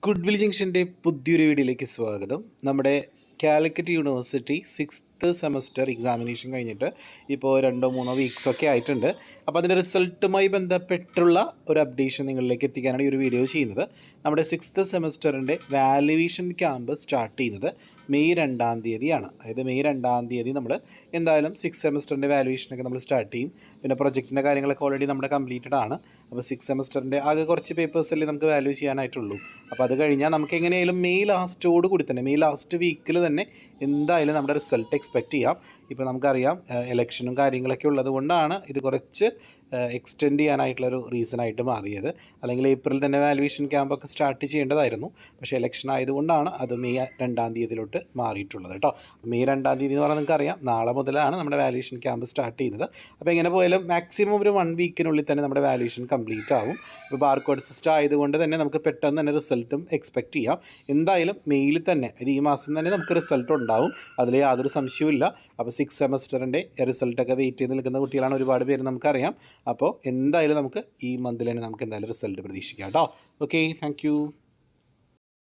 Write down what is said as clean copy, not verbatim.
Good will ജംഗ്ഷൻ്റെ പുതിയൊരു വീഡിയോയിലേക്ക് സ്വാഗതം. നമ്മുടെ Calicut university 6th semester examination കഴിഞ്ഞിട്ട് ഇപ്പോൾ 2-3 വീക്സൊക്കെ ആയിട്ടുണ്ട്. അപ്പോൾ അതിൻ്റെ റിസൾട്ടുമായി ബന്ധപ്പെട്ടുള്ള ഒരു അപ്ഡേഷൻ നിങ്ങളിലേക്ക് എത്തിക്കാനാണ് ഈ ഒരു വീഡിയോ ചെയ്യുന്നത്. നമ്മുടെ 6th സെമസ്റ്ററിൻ്റെ വാല്യുവേഷൻ ക്യാമ്പ് സ്റ്റാർട്ട് ചെയ്യുന്നത് മെയ് 2-ാം തീയതിയാണ്. അതായത് മെയ് 2-ാം തീയതി നമ്മൾ എന്തായാലും 6th സെമസ്റ്ററിൻ്റെ വാല്യുവേഷനൊക്കെ നമ്മൾ സ്റ്റാർട്ട് ചെയ്യും. പിന്നെ പ്രൊജക്റ്റിൻ്റെ കാര്യങ്ങളൊക്കെ ഓൾറെഡി നമ്മുടെ കംപ്ലീറ്റഡ് ആണ്. അപ്പോൾ 6th സെമസ്റ്ററിൻ്റെ ആകെ കുറച്ച് പേപ്പേഴ്സല്ലേ നമുക്ക് വാല്യൂ ചെയ്യാനായിട്ടുള്ളൂ. അപ്പോൾ അത് കഴിഞ്ഞാൽ നമുക്ക് എങ്ങനെയായാലും മെയ് ലാസ്റ്റോട് കൂടി തന്നെ മെയ് ലാസ്റ്റ് വീക്കിൽ തന്നെ എന്തായാലും നമ്മുടെ റിസൾട്ട് എക്സ്പെക്റ്റ് ചെയ്യാം. ഇപ്പോൾ നമുക്കറിയാം ഇലക്ഷനും കാര്യങ്ങളൊക്കെ ഉള്ളത് കൊണ്ടാണ് ഇത് കുറച്ച് എക്സ്റ്റെൻഡ് ചെയ്യാനായിട്ടുള്ളൊരു റീസണായിട്ട് മാറിയത്. അല്ലെങ്കിൽ ഏപ്രിൽ തന്നെ വാല്യുവേഷൻ ക്യാമ്പൊക്കെ സ്റ്റാർട്ട് ചെയ്യേണ്ടതായിരുന്നു. പക്ഷേ ഇലക്ഷൻ ആയതുകൊണ്ടാണ് അത് മെയ് 2-ാം തീയതിയിലോട്ട് മാറിയിട്ടുള്ളത് കേട്ടോ. മെയ് 2-ാം തീയതി എന്ന് പറഞ്ഞാൽ നിങ്ങൾക്കറിയാം നാളെ മുതലാണ് നമ്മുടെ വാല്യുവേഷൻ ക്യാമ്പ് സ്റ്റാർട്ട് ചെയ്യുന്നത്. അപ്പോൾ എങ്ങനെ പോയാലും മാക്സിമം ഒരു 1 വീക്കിനുള്ളിൽ തന്നെ നമ്മുടെ വാല്യുവേഷൻ കംപ്ലീറ്റ് ആവും. ഇപ്പോൾ ബാർകോഡ് സിസ്റ്റം ആയതുകൊണ്ട് തന്നെ നമുക്ക് പെട്ടെന്ന് തന്നെ റിസൾട്ടും എക്സ്പെക്റ്റ് ചെയ്യാം. എന്തായാലും മെയ്യിൽ തന്നെ ഇത് ഈ മാസം തന്നെ നമുക്ക് റിസൾട്ട് ഉണ്ടാവും, അതിൽ യാതൊരു സംശയവുമില്ല. അപ്പോൾ 6th സെമസ്റ്ററിൻ്റെ റിസൾട്ടൊക്കെ വെയിറ്റ് ചെയ്ത് നിൽക്കുന്ന കുട്ടികളാണ് ഒരുപാട് പേര്, നമുക്കറിയാം. അപ്പോൾ എന്തായാലും നമുക്ക് ഈ മന്തിൽ തന്നെ നമുക്ക് എന്തായാലും റിസൾട്ട് പ്രതീക്ഷിക്കാം കേട്ടോ. Okay, thank